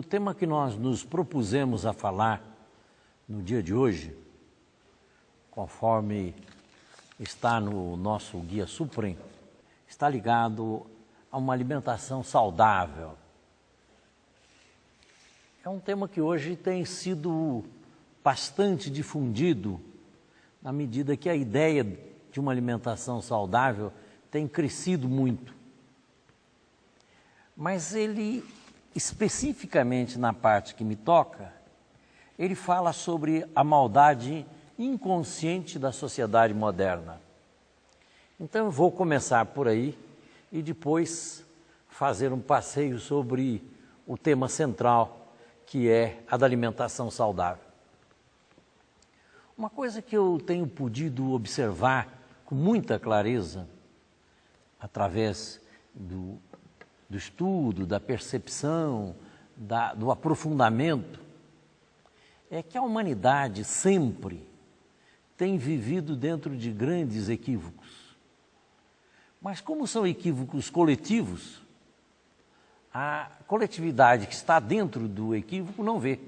tema que nós nos propusemos a falar no dia de hoje, conforme está no nosso Guia Supremo, está ligado a uma alimentação saudável. É um tema que hoje tem sido bastante difundido, na medida que a ideia de uma alimentação saudável tem crescido muito. Mas ele, especificamente na parte que me toca, ele fala sobre a maldade inconsciente da sociedade moderna. Então eu vou começar por aí e depois fazer um passeio sobre o tema central, que é a da alimentação saudável. Uma coisa que eu tenho podido observar com muita clareza, através do estudo, da percepção, do aprofundamento, é que a humanidade sempre tem vivido dentro de grandes equívocos. Mas como são equívocos coletivos, a coletividade que está dentro do equívoco não vê.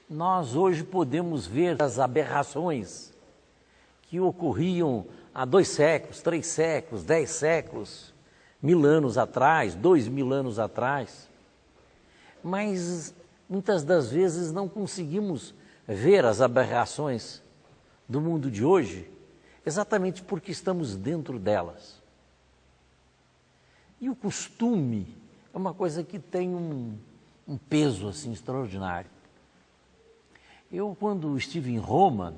Nós hoje podemos ver as aberrações que ocorriam há 2 séculos, 3 séculos, 10 séculos, 1000 anos atrás, 2000 anos atrás, mas muitas das vezes não conseguimos ver as aberrações do mundo de hoje, exatamente porque estamos dentro delas. E o costume é uma coisa que tem um peso assim extraordinário. Eu, quando estive em Roma,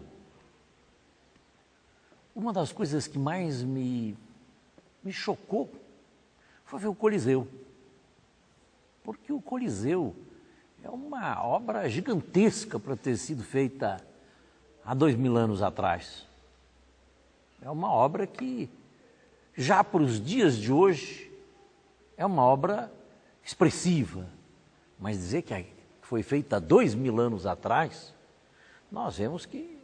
uma das coisas que mais me chocou foi ver o Coliseu. Porque o Coliseu é uma obra gigantesca para ter sido feita há 2000 anos atrás. É uma obra que, já para os dias de hoje, é uma obra expressiva. Mas dizer que foi feita há 2000 anos atrás, nós vemos que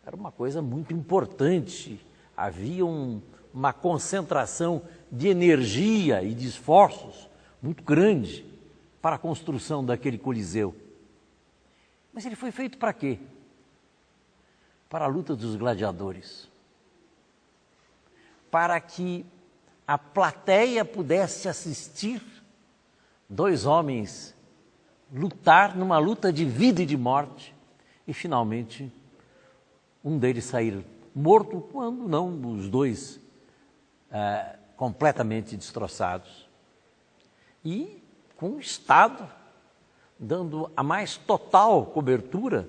era uma coisa muito importante. Havia uma concentração de energia e de esforços muito grande para a construção daquele Coliseu. Mas ele foi feito para quê? Para a luta dos gladiadores. Para que a plateia pudesse assistir 2 homens lutar numa luta de vida e de morte e finalmente um deles sair morto, quando não os 2 completamente destroçados. E com o Estado dando a mais total cobertura,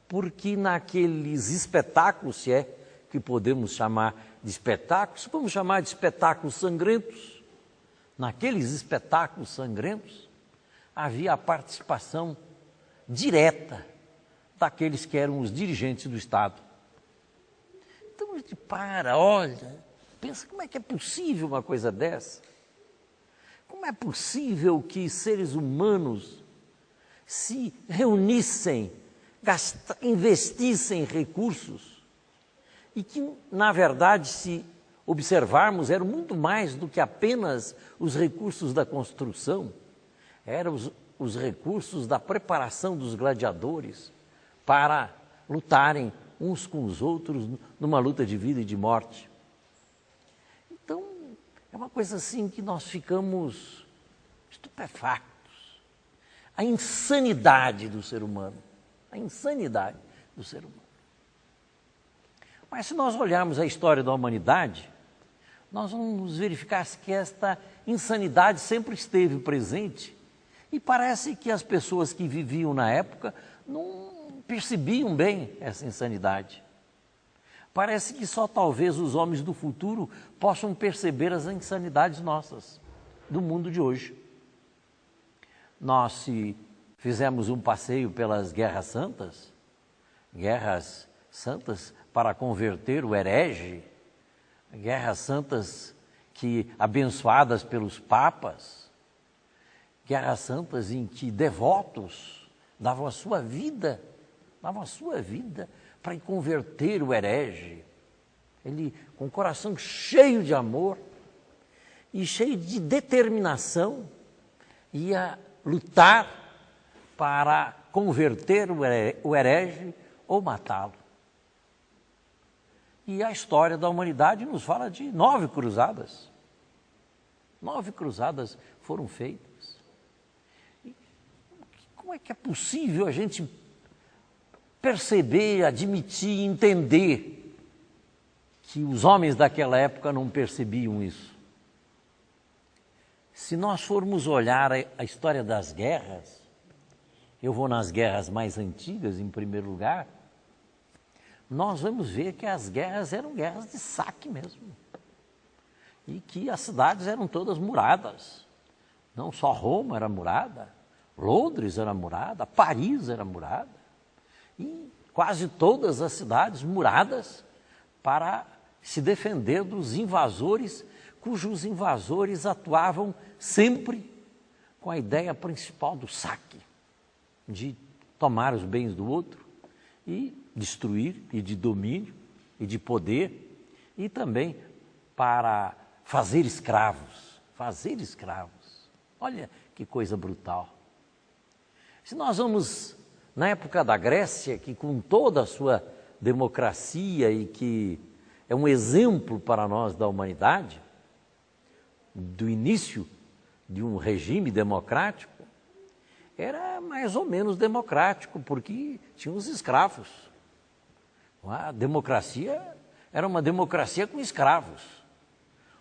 porque naqueles espetáculos, se é que podemos chamar de espetáculos, vamos chamar de espetáculos sangrentos, naqueles espetáculos sangrentos havia a participação direta daqueles que eram os dirigentes do Estado. Então a gente olha, pensa, como é que é possível uma coisa dessa? Como é possível que seres humanos se reunissem, investissem recursos e que, na verdade, se observarmos, eram muito mais do que apenas os recursos da construção, eram os recursos da preparação dos gladiadores para lutarem uns com os outros numa luta de vida e de morte. Então, é uma coisa assim que nós ficamos estupefactos. A insanidade do ser humano. A insanidade do ser humano. Mas se nós olharmos a história da humanidade, nós vamos verificar que esta insanidade sempre esteve presente e parece que as pessoas que viviam na época não percebiam bem essa insanidade. Parece que só talvez os homens do futuro possam perceber as insanidades nossas, do mundo de hoje. Nós, se fizemos um passeio pelas guerras santas para converter o herege, guerras santas que abençoadas pelos papas, guerras santas em que devotos davam a sua vida para converter o herege. Ele, com o coração cheio de amor e cheio de determinação, ia lutar para converter o herege ou matá-lo. E a história da humanidade nos fala de 9 cruzadas. 9 cruzadas foram feitas. E como é que é possível a gente perceber, admitir, entender que os homens daquela época não percebiam isso? Se nós formos olhar a história das guerras, eu vou nas guerras mais antigas, em primeiro lugar, nós vamos ver que as guerras eram guerras de saque mesmo. E que as cidades eram todas muradas. Não só Roma era murada, Londres era murada, Paris era murada. E quase todas as cidades muradas para se defender dos invasores, cujos invasores atuavam sempre com a ideia principal do saque, de tomar os bens do outro e destruir, e de domínio, e de poder, e também para fazer escravos. Fazer escravos. Olha que coisa brutal. Se nós vamos na época da Grécia, que com toda a sua democracia e que é um exemplo para nós da humanidade, do início de um regime democrático, era mais ou menos democrático, porque tinha os escravos. A democracia era uma democracia com escravos,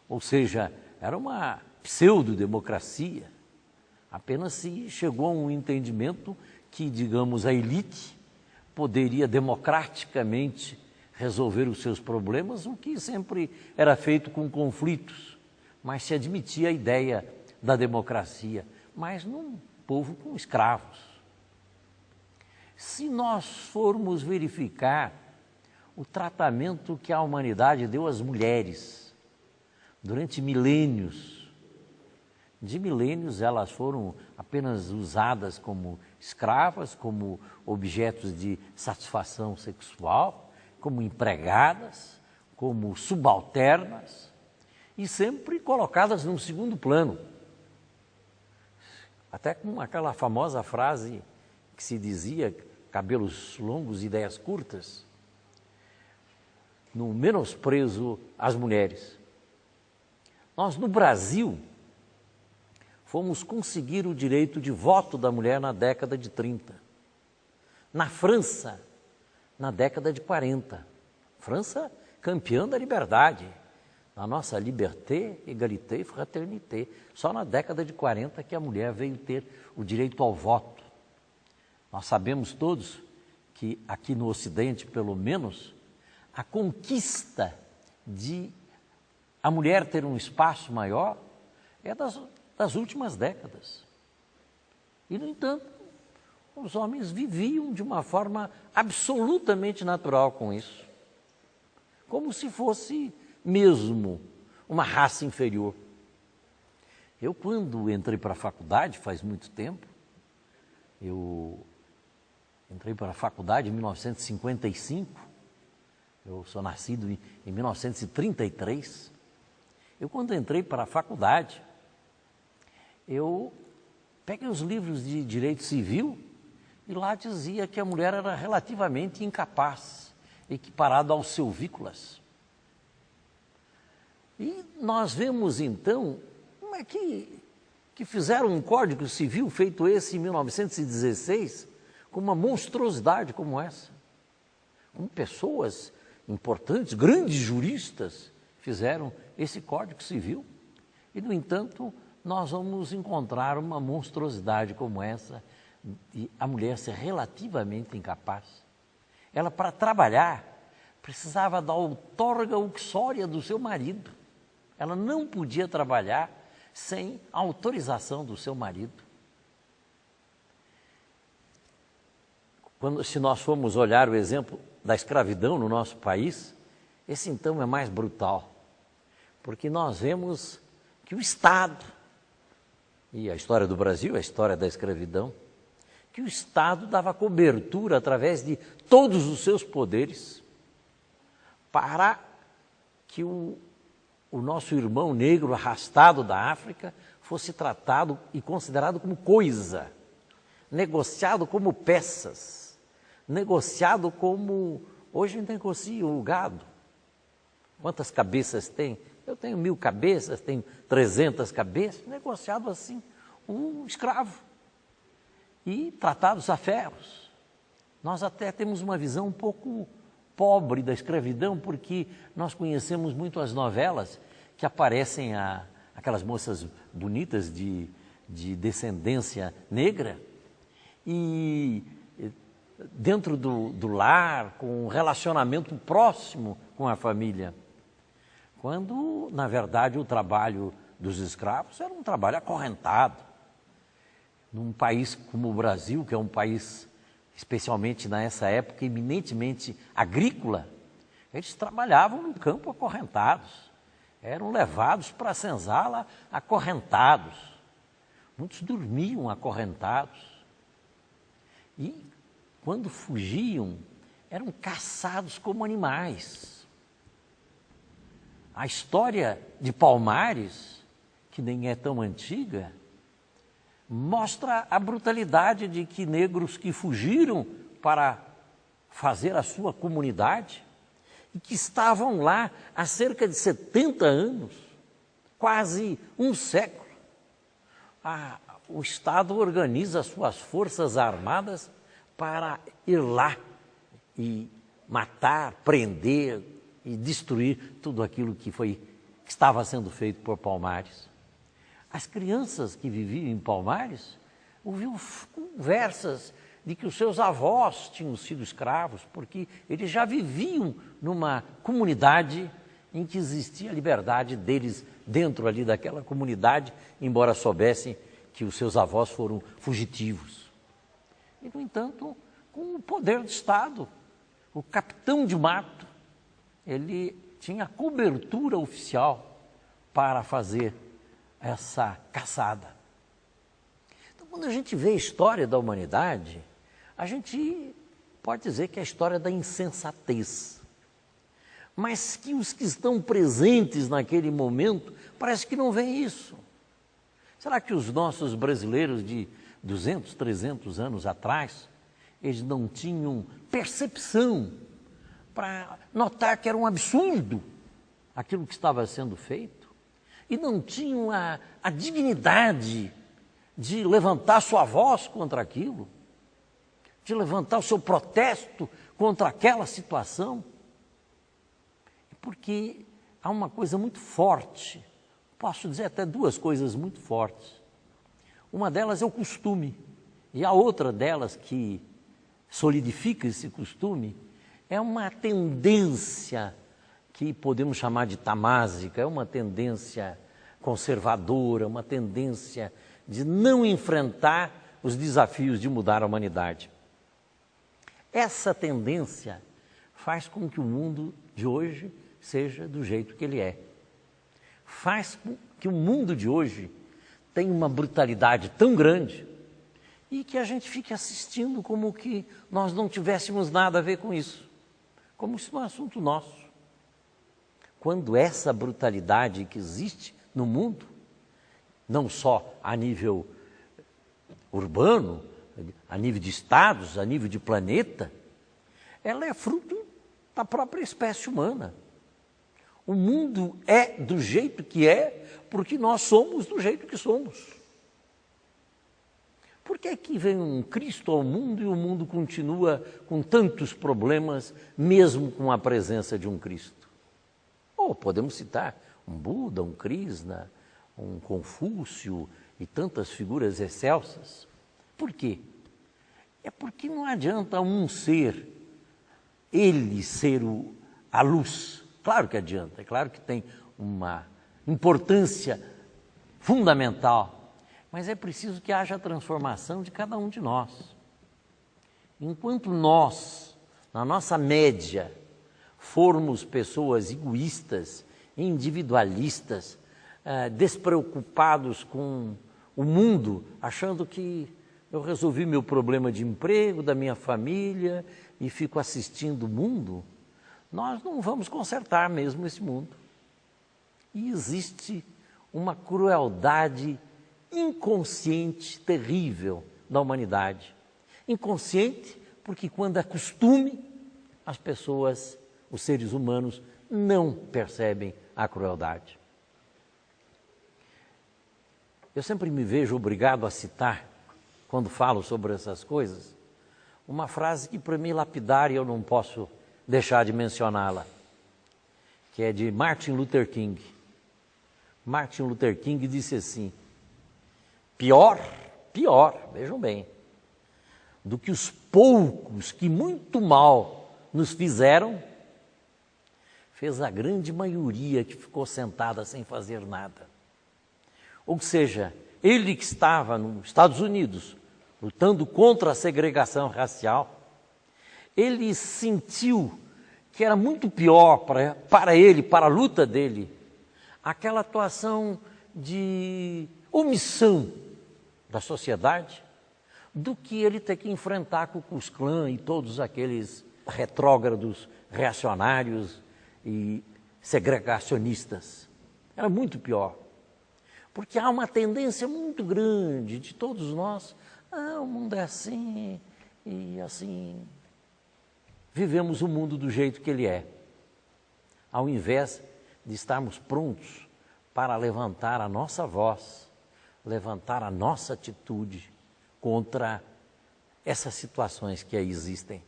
ou seja, era uma pseudo-democracia. Apenas se chegou a um entendimento que, digamos, a elite poderia democraticamente resolver os seus problemas, o que sempre era feito com conflitos, mas se admitia a ideia da democracia, mas num povo com escravos. Se nós formos verificar o tratamento que a humanidade deu às mulheres durante milênios, de milênios elas foram apenas usadas como escravas, como objetos de satisfação sexual, como empregadas, como subalternas e sempre colocadas num segundo plano. Até com aquela famosa frase que se dizia, cabelos longos, ideias curtas, no menosprezo às mulheres. Nós, no Brasil, fomos conseguir o direito de voto da mulher na década de 30. Na França, na década de 40. França, campeã da liberdade. Na nossa liberté, égalité, fraternité. Só na década de 40 que a mulher veio ter o direito ao voto. Nós sabemos todos que aqui no Ocidente, pelo menos, a conquista de a mulher ter um espaço maior é das últimas décadas. E, no entanto, os homens viviam de uma forma absolutamente natural com isso. Como se fosse mesmo uma raça inferior. Eu, quando entrei para a faculdade, faz muito tempo, eu entrei para a faculdade em 1955, eu sou nascido em 1933. Eu, quando entrei para a faculdade, eu peguei os livros de direito civil e lá dizia que a mulher era relativamente incapaz, equiparada aos silvícolas. E nós vemos então como é que fizeram um código civil feito esse em 1916 com uma monstruosidade como essa. Como pessoas importantes, grandes juristas, fizeram esse Código Civil. E, no entanto, nós vamos encontrar uma monstruosidade como essa, de a mulher ser relativamente incapaz. Ela, para trabalhar, precisava da outorga uxória do seu marido. Ela não podia trabalhar sem a autorização do seu marido. Se nós formos olhar o exemplo da escravidão no nosso país, esse então é mais brutal, porque nós vemos que o Estado, e a história do Brasil é a história da escravidão, que o Estado dava cobertura através de todos os seus poderes para que o o nosso irmão negro arrastado da África fosse tratado e considerado como coisa, negociado como peças, negociado como... Hoje negocia o gado. Quantas cabeças tem? Eu tenho 1000 cabeças, tenho 300 cabeças, negociado assim, um escravo. E tratados a ferros. Nós até temos uma visão um pouco pobre da escravidão, porque nós conhecemos muito as novelas que aparecem aquelas moças bonitas de descendência negra e dentro do lar, com um relacionamento próximo com a família. Quando, na verdade, o trabalho dos escravos era um trabalho acorrentado. Num país como o Brasil, que é um país, especialmente nessa época, eminentemente agrícola, eles trabalhavam no campo acorrentados. Eram levados para a senzala acorrentados. Muitos dormiam acorrentados. E, quando fugiam, eram caçados como animais. A história de Palmares, que nem é tão antiga, mostra a brutalidade de que negros que fugiram para fazer a sua comunidade e que estavam lá há cerca de 70 anos, quase um século. O Estado organiza as suas forças armadas para ir lá e matar, prender e destruir tudo aquilo que estava sendo feito por Palmares. As crianças que viviam em Palmares ouviam conversas de que os seus avós tinham sido escravos, porque eles já viviam numa comunidade em que existia a liberdade deles dentro ali daquela comunidade, embora soubessem que os seus avós foram fugitivos. E, no entanto, com o poder do Estado, o capitão de mato, ele tinha cobertura oficial para fazer essa caçada. Então, quando a gente vê a história da humanidade, a gente pode dizer que é a história da insensatez. Mas que os que estão presentes naquele momento, parece que não veem isso. Será que os nossos brasileiros de 200, 300 anos atrás, eles não tinham percepção para notar que era um absurdo aquilo que estava sendo feito? E não tinham a dignidade de levantar sua voz contra aquilo, de levantar o seu protesto contra aquela situação? Porque há uma coisa muito forte, posso dizer até duas coisas muito fortes. Uma delas é o costume, e a outra delas que solidifica esse costume é uma tendência que podemos chamar de tamásica, é uma tendência conservadora, uma tendência de não enfrentar os desafios de mudar a humanidade. Essa tendência faz com que o mundo de hoje seja do jeito que ele é. Faz com que o mundo de hoje tenha uma brutalidade tão grande e que a gente fique assistindo como que nós não tivéssemos nada a ver com isso, como se não é um assunto nosso. Quando essa brutalidade que existe no mundo, não só a nível urbano, a nível de estados, a nível de planeta, ela é fruto da própria espécie humana. O mundo é do jeito que é, porque nós somos do jeito que somos. Por que é que vem um Cristo ao mundo e o mundo continua com tantos problemas, mesmo com a presença de um Cristo? Ou podemos citar um Buda, um Krishna, um Confúcio e tantas figuras excelsas. Por quê? É porque não adianta um ser, ele ser a luz. Claro que adianta, é claro que tem uma importância fundamental, mas é preciso que haja a transformação de cada um de nós. Enquanto nós, na nossa média, formos pessoas egoístas, individualistas, despreocupados com o mundo, achando que eu resolvi meu problema de emprego, da minha família e fico assistindo o mundo, nós não vamos consertar mesmo esse mundo. E existe uma crueldade inconsciente terrível da humanidade. Inconsciente porque quando é costume, as pessoas, os seres humanos, não percebem a crueldade. Eu sempre me vejo obrigado a citar, quando falo sobre essas coisas, uma frase que para mim é lapidária, eu não posso deixar de mencioná-la, que é de Martin Luther King. Martin Luther King disse assim: pior, vejam bem, do que os poucos que muito mal nos fizeram, fez a grande maioria que ficou sentada sem fazer nada. Ou seja, ele que estava nos Estados Unidos, lutando contra a segregação racial, ele sentiu que era muito pior para ele, para a luta dele, aquela atuação de omissão da sociedade, do que ele ter que enfrentar com o Ku Klux Klan e todos aqueles retrógrados, reacionários e segregacionistas. Era muito pior. Porque há uma tendência muito grande de todos nós, o mundo é assim e assim. Vivemos o mundo do jeito que ele é, ao invés de estarmos prontos para levantar a nossa voz, levantar a nossa atitude contra essas situações que aí existem.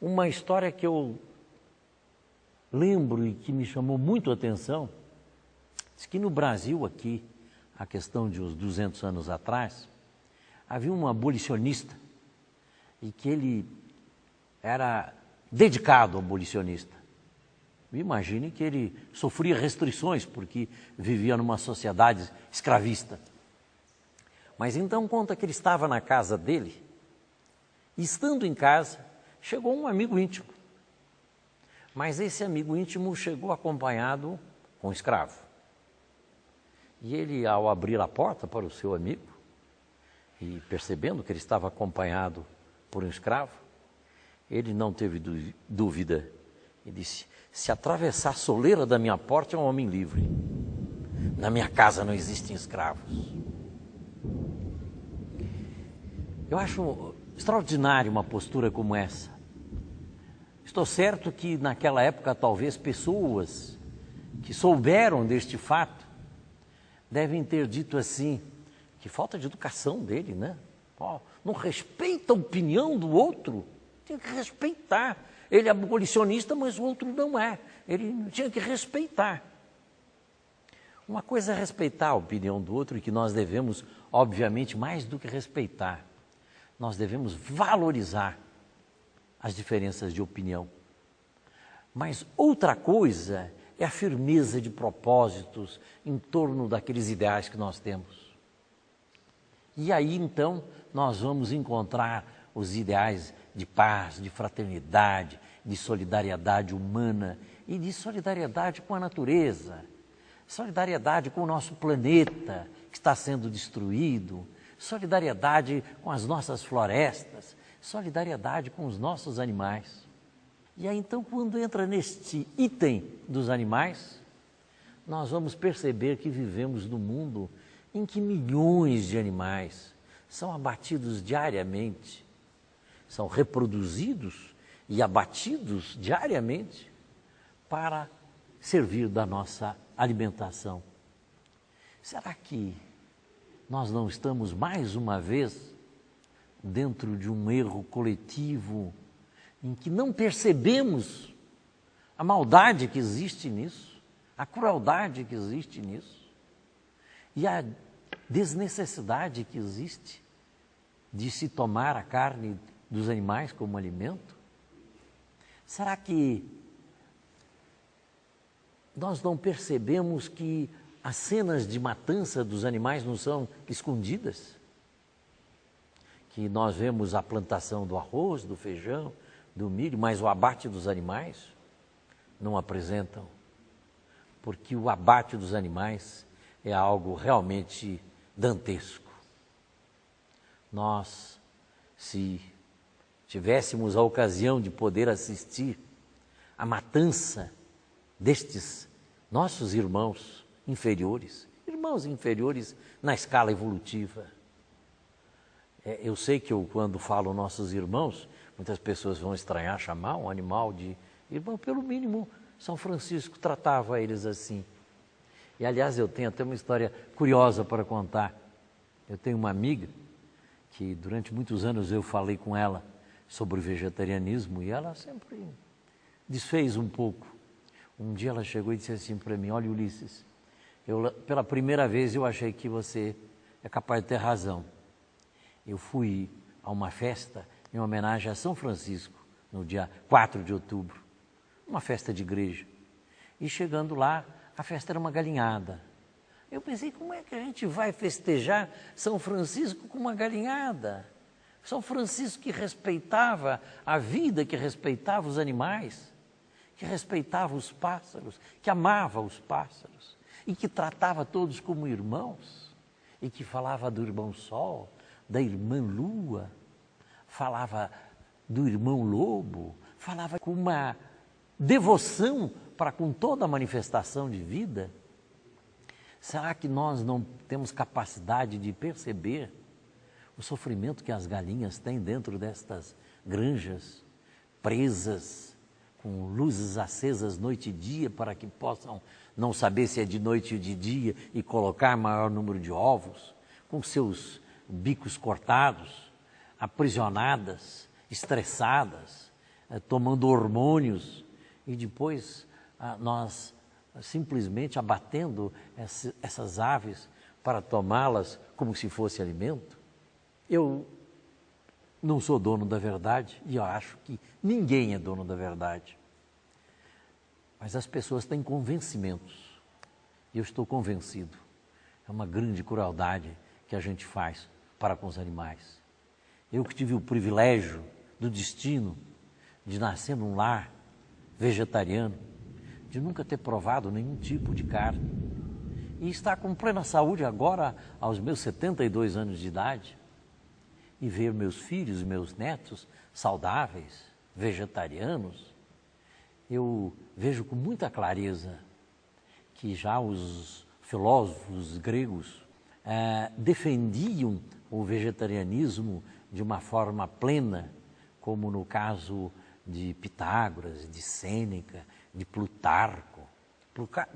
Uma história que eu lembro e que me chamou muito a atenção, diz que no Brasil aqui, a questão de uns 200 anos atrás, havia um abolicionista e que ele era dedicado abolicionista. Imagine que ele sofria restrições porque vivia numa sociedade escravista. Mas então conta que ele estava na casa dele e, estando em casa, chegou um amigo íntimo. Mas esse amigo íntimo chegou acompanhado com um escravo. E ele, ao abrir a porta para o seu amigo, e percebendo que ele estava acompanhado por um escravo, ele não teve dúvida e disse: se atravessar a soleira da minha porta é um homem livre. Na minha casa não existem escravos. Eu acho extraordinário uma postura como essa. Estou certo que naquela época talvez pessoas que souberam deste fato devem ter dito assim: que falta de educação dele, né? Não respeita a opinião do outro, tem que respeitar. Ele é abolicionista, mas o outro não é. Ele tinha que respeitar. Uma coisa é respeitar a opinião do outro, e que nós devemos, obviamente, mais do que respeitar, nós devemos valorizar as diferenças de opinião. Mas outra coisa é a firmeza de propósitos em torno daqueles ideais que nós temos. E aí, então, nós vamos encontrar os ideais de paz, de fraternidade, de solidariedade humana e de solidariedade com a natureza, solidariedade com o nosso planeta que está sendo destruído, solidariedade com as nossas florestas, solidariedade com os nossos animais. E aí, então, quando entra neste item dos animais, nós vamos perceber que vivemos num mundo em que milhões de animais são abatidos diariamente, são reproduzidos e abatidos diariamente para servir da nossa alimentação. Será que nós não estamos mais uma vez dentro de um erro coletivo em que não percebemos a maldade que existe nisso, a crueldade que existe nisso e a desnecessidade que existe de se tomar a carne dos animais como alimento? Será que nós não percebemos que as cenas de matança dos animais não são escondidas? Que nós vemos a plantação do arroz, do feijão, do milho, mas o abate dos animais não apresentam. Porque o abate dos animais é algo realmente dantesco. Nós, se tivéssemos a ocasião de poder assistir à matança destes nossos irmãos inferiores na escala evolutiva. Eu sei que quando falo nossos irmãos, muitas pessoas vão estranhar chamar um animal de irmão, pelo mínimo São Francisco tratava eles assim. E aliás, eu tenho até uma história curiosa para contar. Eu tenho uma amiga que durante muitos anos eu falei com ela sobre o vegetarianismo e ela sempre desfez um pouco. Um dia ela chegou e disse assim para mim: olha, Ulisses, pela primeira vez eu achei que você é capaz de ter razão. Eu fui a uma festa em homenagem a São Francisco, no dia 4 de outubro, uma festa de igreja. E chegando lá, a festa era uma galinhada. Eu pensei, como é que a gente vai festejar São Francisco com uma galinhada? São Francisco que respeitava a vida, que respeitava os animais, que respeitava os pássaros, que amava os pássaros e que tratava todos como irmãos e que falava do irmão Sol, da irmã Lua, falava do irmão Lobo, falava com uma devoção para com toda a manifestação de vida. Será que nós não temos capacidade de perceber o sofrimento que as galinhas têm dentro destas granjas, presas, com luzes acesas noite e dia, para que possam não saber se é de noite ou de dia e colocar maior número de ovos, com seus bicos cortados, aprisionadas, estressadas, tomando hormônios, e depois nós simplesmente abatendo essas aves para tomá-las como se fosse alimento? Eu não sou dono da verdade e eu acho que ninguém é dono da verdade. Mas as pessoas têm convencimentos e eu estou convencido. É uma grande crueldade que a gente faz para com os animais. Eu que tive o privilégio do destino de nascer num lar vegetariano, de nunca ter provado nenhum tipo de carne e estar com plena saúde agora aos meus 72 anos de idade e ver meus filhos e meus netos saudáveis, vegetarianos, eu vejo com muita clareza que já os filósofos gregos defendiam o vegetarianismo de uma forma plena, como no caso de Pitágoras, de Sêneca, de Plutarco.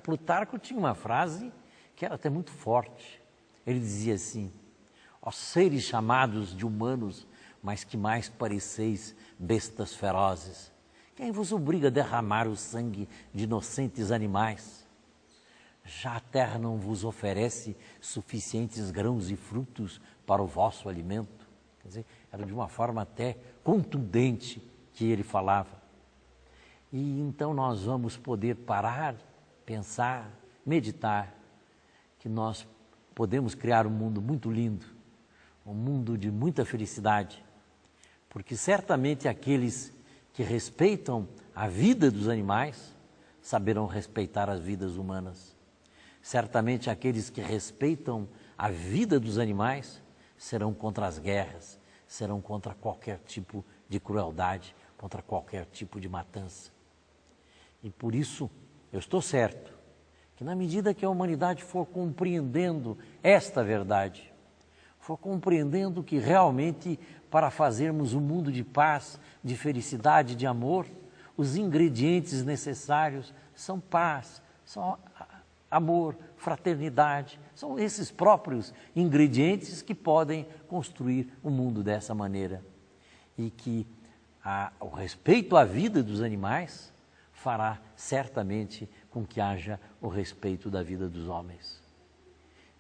Plutarco tinha uma frase que era até muito forte. Ele dizia assim: ó seres chamados de humanos, mas que mais pareceis bestas ferozes, quem vos obriga a derramar o sangue de inocentes animais? Já a terra não vos oferece suficientes grãos e frutos para o vosso alimento? Quer dizer, era de uma forma até contundente que ele falava. E então nós vamos poder parar, pensar, meditar, que nós podemos criar um mundo muito lindo, um mundo de muita felicidade, porque certamente aqueles que respeitam a vida dos animais saberão respeitar as vidas humanas. Certamente aqueles que respeitam a vida dos animais serão contra as guerras, serão contra qualquer tipo de crueldade, contra qualquer tipo de matança. E por isso eu estou certo que na medida que a humanidade for compreendendo esta verdade, for compreendendo que realmente para fazermos um mundo de paz, de felicidade, de amor, os ingredientes necessários são paz, são amor, fraternidade, são esses próprios ingredientes que podem construir um mundo dessa maneira. E que o respeito à vida dos animais fará certamente com que haja o respeito da vida dos homens.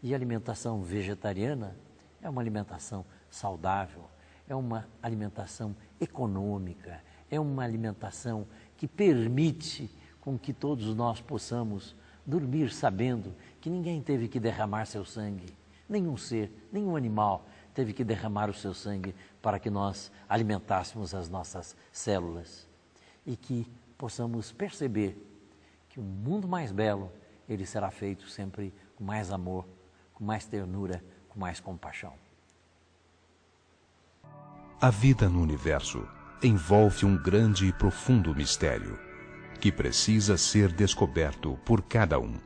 E a alimentação vegetariana é uma alimentação saudável, é uma alimentação econômica, é uma alimentação que permite com que todos nós possamos dormir sabendo que ninguém teve que derramar seu sangue, nenhum ser, nenhum animal teve que derramar o seu sangue para que nós alimentássemos as nossas células. E que possamos perceber que um mundo mais belo, ele será feito sempre com mais amor, com mais ternura, com mais compaixão. A vida no universo envolve um grande e profundo mistério. que precisa ser descoberto por cada um.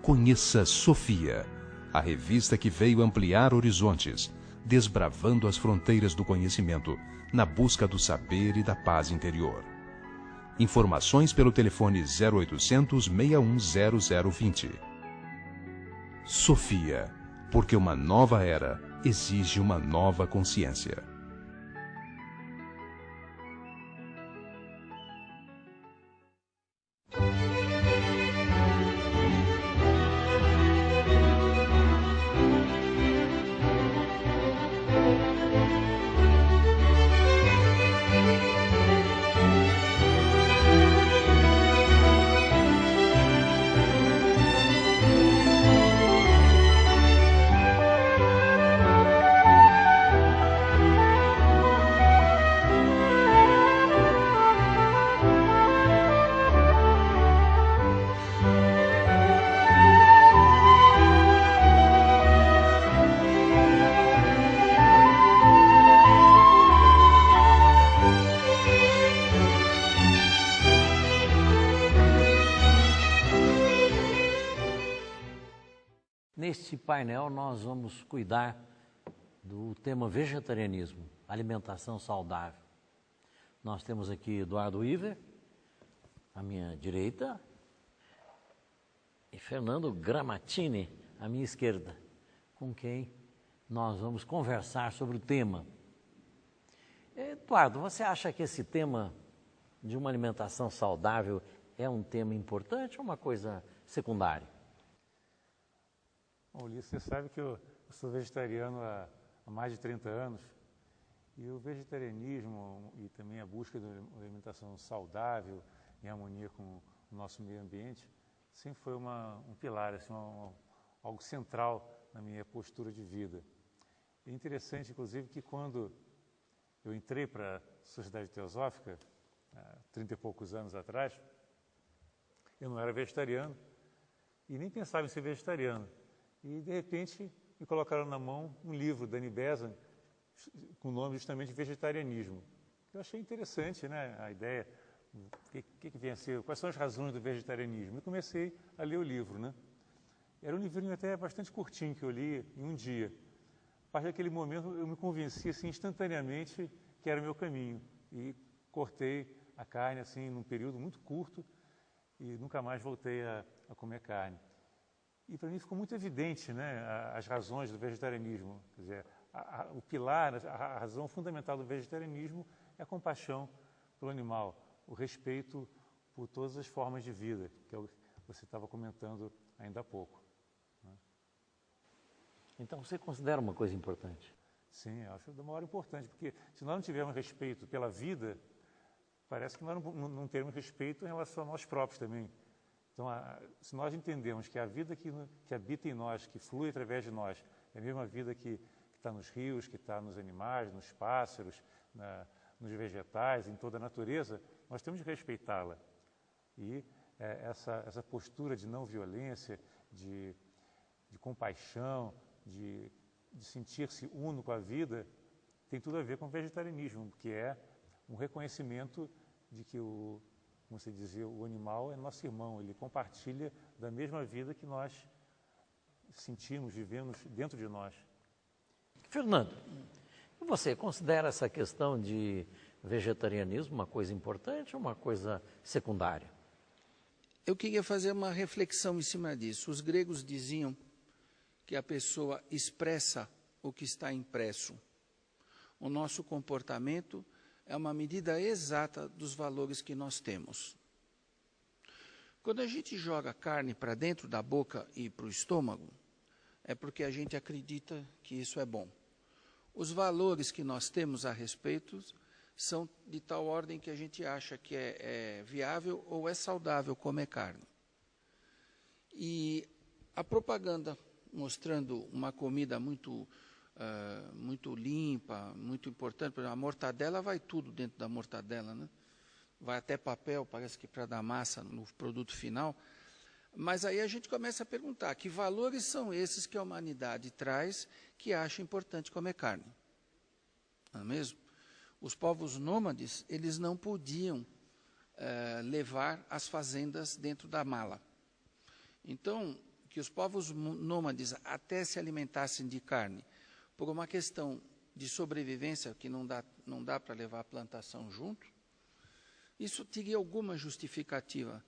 Conheça Sofia, a revista que veio ampliar horizontes, desbravando as fronteiras do conhecimento, na busca do saber e da paz interior. Informações pelo telefone 0800 61 0020. Sofia, porque uma nova era exige uma nova consciência. Neste painel nós vamos cuidar do tema vegetarianismo, alimentação saudável. Nós temos aqui Eduardo Iver, à minha direita, e Fernando Gramatini, à minha esquerda, com quem nós vamos conversar sobre o tema. Eduardo, você acha que esse tema de uma alimentação saudável é um tema importante ou uma coisa secundária? Bom, Ulisses, você sabe que eu sou vegetariano há mais de 30 anos e o vegetarianismo e também a busca de uma alimentação saudável, em harmonia com o nosso meio ambiente, sempre foi um pilar, assim, algo central na minha postura de vida. É interessante, inclusive, que quando eu entrei para a Sociedade Teosófica, há 30 e poucos anos atrás, eu não era vegetariano e nem pensava em ser vegetariano. E, de repente, me colocaram na mão um livro da Annie Besant, com o nome justamente Vegetarianismo. Eu achei interessante, né, a ideia, o que vem a ser, quais são as razões do vegetarianismo. E comecei a ler o livro, né? Era um livrinho até bastante curtinho que eu li em um dia. A partir daquele momento, eu me convenci assim, instantaneamente que era o meu caminho. E cortei a carne assim, num período muito curto e nunca mais voltei a comer carne. E para mim ficou muito evidente, né, as razões do vegetarianismo. Quer dizer, o pilar, a razão fundamental do vegetarianismo é a compaixão pelo animal, o respeito por todas as formas de vida, que é o que você estava comentando ainda há pouco. Né? Então você considera uma coisa importante? Sim, acho da maior importância, porque se nós não tivermos respeito pela vida, parece que nós não teremos respeito em relação a nós próprios também. Então, se nós entendemos que a vida que habita em nós, que flui através de nós, é a mesma vida que está nos rios, que está nos animais, nos pássaros, nos vegetais, em toda a natureza, nós temos de respeitá-la. E essa postura de não violência, de compaixão, de sentir-se uno com a vida, tem tudo a ver com o vegetarianismo, que é um reconhecimento de que como você dizia, o animal é nosso irmão, ele compartilha da mesma vida que nós sentimos, vivemos dentro de nós. Fernando, você considera essa questão de vegetarianismo uma coisa importante ou uma coisa secundária? Eu queria fazer uma reflexão em cima disso. Os gregos diziam que a pessoa expressa o que está impresso. O nosso comportamento é uma medida exata dos valores que nós temos. Quando a gente joga carne para dentro da boca e para o estômago, é porque a gente acredita que isso é bom. Os valores que nós temos a respeito são de tal ordem que a gente acha que é viável ou é saudável comer carne. E a propaganda mostrando uma comida muito limpa, muito importante. Por exemplo, a mortadela, vai tudo dentro da mortadela, né? Vai até papel, parece que para dar massa no produto final. Mas aí a gente começa a perguntar, que valores são esses que a humanidade traz que acha importante comer carne? Não é mesmo? Os povos nômades, eles não podiam levar as fazendas dentro da mala. Então, que os povos nômades até se alimentassem de carne, por uma questão de sobrevivência, que não dá para levar a plantação junto, isso teria alguma justificativa.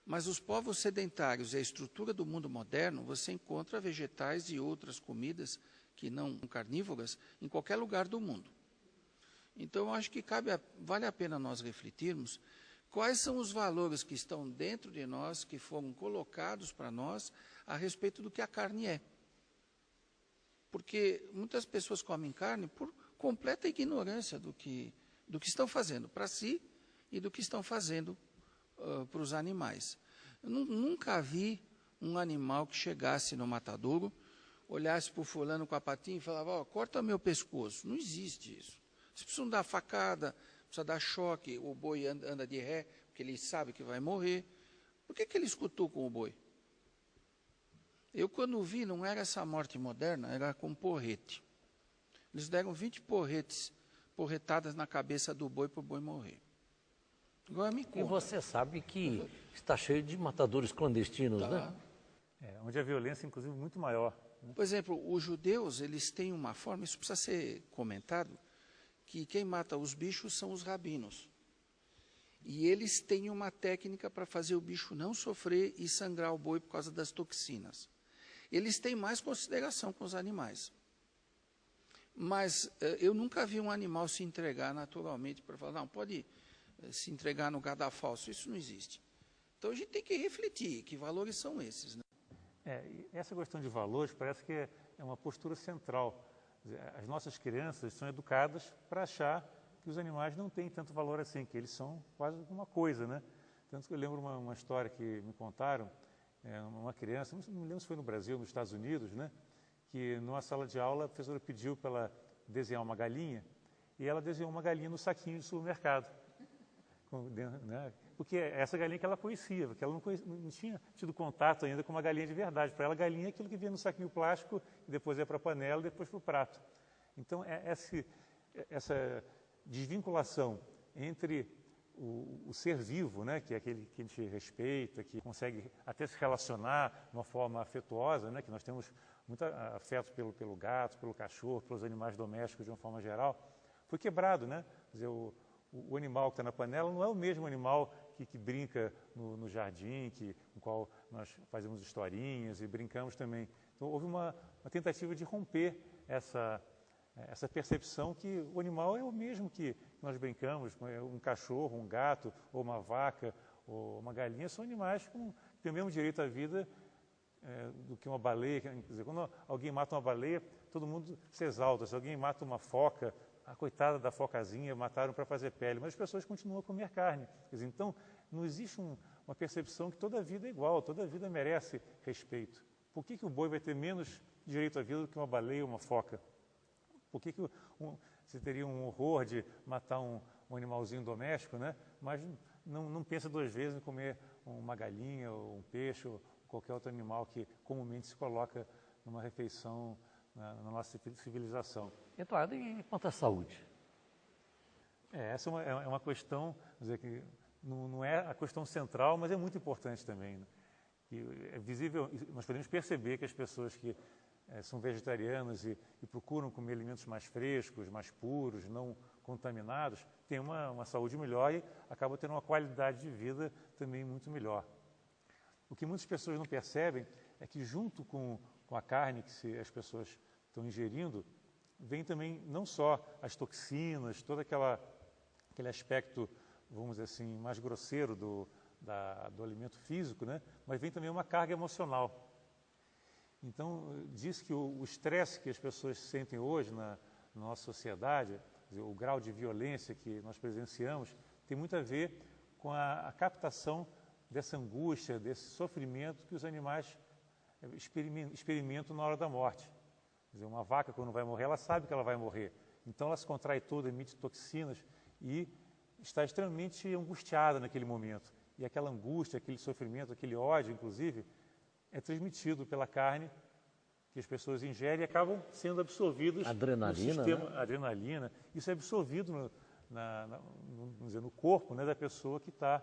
Mas os povos sedentários e a estrutura do mundo moderno, você encontra vegetais e outras comidas que não carnívoras em qualquer lugar do mundo. Então, eu acho que vale a pena nós refletirmos quais são os valores que estão dentro de nós, que foram colocados para nós, a respeito do que a carne é. Porque muitas pessoas comem carne por completa ignorância do que estão fazendo para si e do que estão fazendo para os animais. Eu nunca vi um animal que chegasse no matadouro, olhasse para o fulano com a patinha e falava, corta meu pescoço. Não existe isso. Vocês precisam dar facada, precisa dar choque, o boi anda de ré, porque ele sabe que vai morrer. Por que ele escutou com o boi? Eu, quando vi, não era essa morte moderna, era com porrete. Eles deram 20 porretadas na cabeça do boi para o boi morrer. Agora me conta. E você sabe que está cheio de matadores clandestinos, né? Onde a violência, inclusive, é muito maior. Né? Por exemplo, os judeus, eles têm uma forma, isso precisa ser comentado, que quem mata os bichos são os rabinos. E eles têm uma técnica para fazer o bicho não sofrer e sangrar o boi por causa das toxinas. Eles têm mais consideração com os animais. Mas eu nunca vi um animal se entregar naturalmente para falar, não, pode se entregar no cadafalso, isso não existe. Então a gente tem que refletir que valores são esses. Né? Essa questão de valores parece que é uma postura central. As nossas crianças são educadas para achar que os animais não têm tanto valor assim, que eles são quase alguma coisa, né? Tanto que eu lembro uma história que me contaram, uma criança, não me lembro se foi no Brasil, nos Estados Unidos, né? Que numa sala de aula a professora pediu para ela desenhar uma galinha e ela desenhou uma galinha no saquinho de supermercado. Né? Porque é essa galinha que ela conhecia, porque ela não tinha tido contato ainda com uma galinha de verdade. Para ela, galinha é aquilo que vinha no saquinho plástico, e depois ia para a panela, e depois para o prato. Então, essa desvinculação entre o ser vivo, né, que é aquele que a gente respeita, que consegue até se relacionar de uma forma afetuosa, né, que nós temos muito afeto pelo gato, pelo cachorro, pelos animais domésticos de uma forma geral, foi quebrado, né? Quer dizer, o animal que está na panela não é o mesmo animal que brinca no jardim, com o qual nós fazemos historinhas e brincamos também. Então, houve uma tentativa de romper essa percepção que o animal é o mesmo que nós brincamos, um cachorro, um gato, ou uma vaca, ou uma galinha, são animais que têm o mesmo direito à vida do que uma baleia. Quer dizer, quando alguém mata uma baleia, todo mundo se exalta. Se alguém mata uma foca, a coitada da focazinha, mataram para fazer pele, mas as pessoas continuam a comer carne. Quer dizer, então, não existe uma percepção que toda vida é igual, toda vida merece respeito. Por que o boi vai ter menos direito à vida do que uma baleia ou uma foca? Por que você teria um horror de matar um animalzinho doméstico, né? Mas não pensa duas vezes em comer uma galinha ou um peixe ou qualquer outro animal que comumente se coloca numa refeição na nossa civilização. Eduardo, e quanto à saúde? Essa é uma questão, quer dizer, que não é a questão central, mas é muito importante também. Né? Que é visível, nós podemos perceber que as pessoas que são vegetarianas e procuram comer alimentos mais frescos, mais puros, não contaminados, têm uma saúde melhor e acabam tendo uma qualidade de vida também muito melhor. O que muitas pessoas não percebem é que junto com a carne que as pessoas estão ingerindo, vem também não só as toxinas, todo aquele aspecto, vamos dizer assim, mais grosseiro do alimento físico, né? Mas vem também uma carga emocional. Então, diz que o estresse que as pessoas sentem hoje na nossa sociedade, o grau de violência que nós presenciamos, tem muito a ver com a captação dessa angústia, desse sofrimento que os animais experimentam na hora da morte. Quer dizer, uma vaca, quando vai morrer, ela sabe que ela vai morrer. Então, ela se contrai toda, emite toxinas e está extremamente angustiada naquele momento. E aquela angústia, aquele sofrimento, aquele ódio, inclusive, é transmitido pela carne que as pessoas ingerem e acabam sendo absorvidos adrenalina, no sistema. né? Adrenalina. Isso é absorvido vamos dizer, no corpo, né, da pessoa que está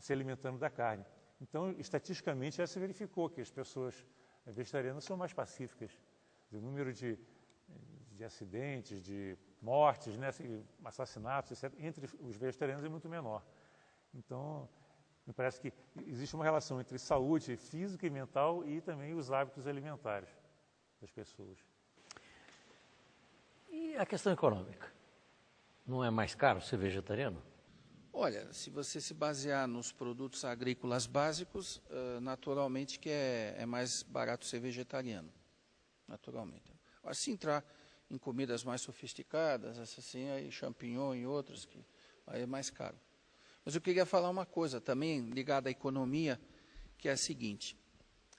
se alimentando da carne. Então, estatisticamente, já se verificou que as pessoas vegetarianas são mais pacíficas. O número de acidentes, de mortes, né, assassinatos, etc., entre os vegetarianos é muito menor. Então, me parece que existe uma relação entre saúde física e mental e também os hábitos alimentares das pessoas. E a questão econômica? Não é mais caro ser vegetariano? Olha, se você se basear nos produtos agrícolas básicos, naturalmente que é mais barato ser vegetariano. Naturalmente. Assim, entrar em comidas mais sofisticadas, assim, aí champignon e outros, que aí é mais caro. Mas eu queria falar uma coisa também ligada à economia, que é a seguinte.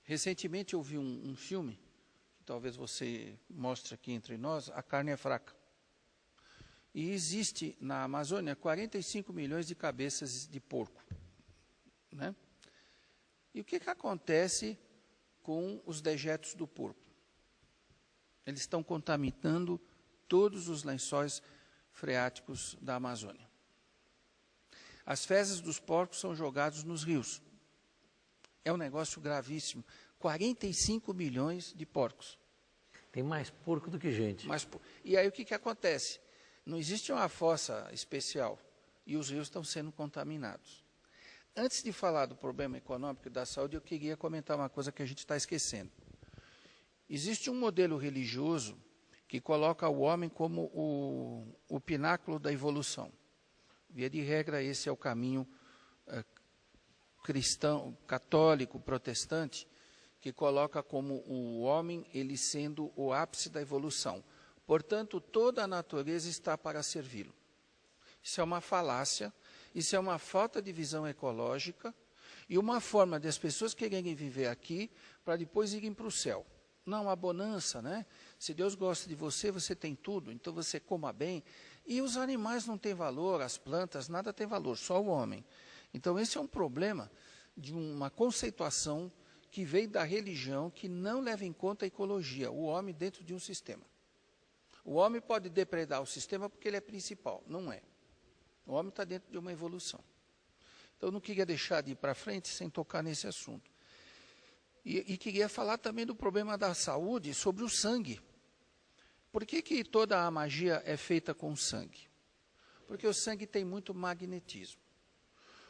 Recentemente eu vi um filme, que talvez você mostre aqui entre nós, A Carne é Fraca. E existe na Amazônia 45 milhões de cabeças de porco. Né? E o que acontece com os dejetos do porco? Eles estão contaminando todos os lençóis freáticos da Amazônia. As fezes dos porcos são jogadas nos rios. É um negócio gravíssimo. 45 milhões de porcos. Tem mais porco do que gente. E aí o que acontece? Não existe uma fossa especial e os rios estão sendo contaminados. Antes de falar do problema econômico e da saúde, eu queria comentar uma coisa que a gente está esquecendo. Existe um modelo religioso que coloca o homem como o pináculo da evolução. Via de regra, esse é o caminho cristão, católico, protestante, que coloca como o homem ele sendo o ápice da evolução. Portanto, toda a natureza está para servi-lo. Isso é uma falácia, isso é uma falta de visão ecológica e uma forma de as pessoas quererem viver aqui para depois irem para o céu. Não, a bonança, né? Se Deus gosta de você, você tem tudo, então você coma bem. E os animais não têm valor, as plantas, nada tem valor, só o homem. Então, esse é um problema de uma conceituação que veio da religião que não leva em conta a ecologia, o homem dentro de um sistema. O homem pode depredar o sistema porque ele é principal, não é. O homem está dentro de uma evolução. Então, eu não queria deixar de ir para frente sem tocar nesse assunto. E queria falar também do problema da saúde sobre o sangue. Por que toda a magia é feita com sangue? Porque o sangue tem muito magnetismo.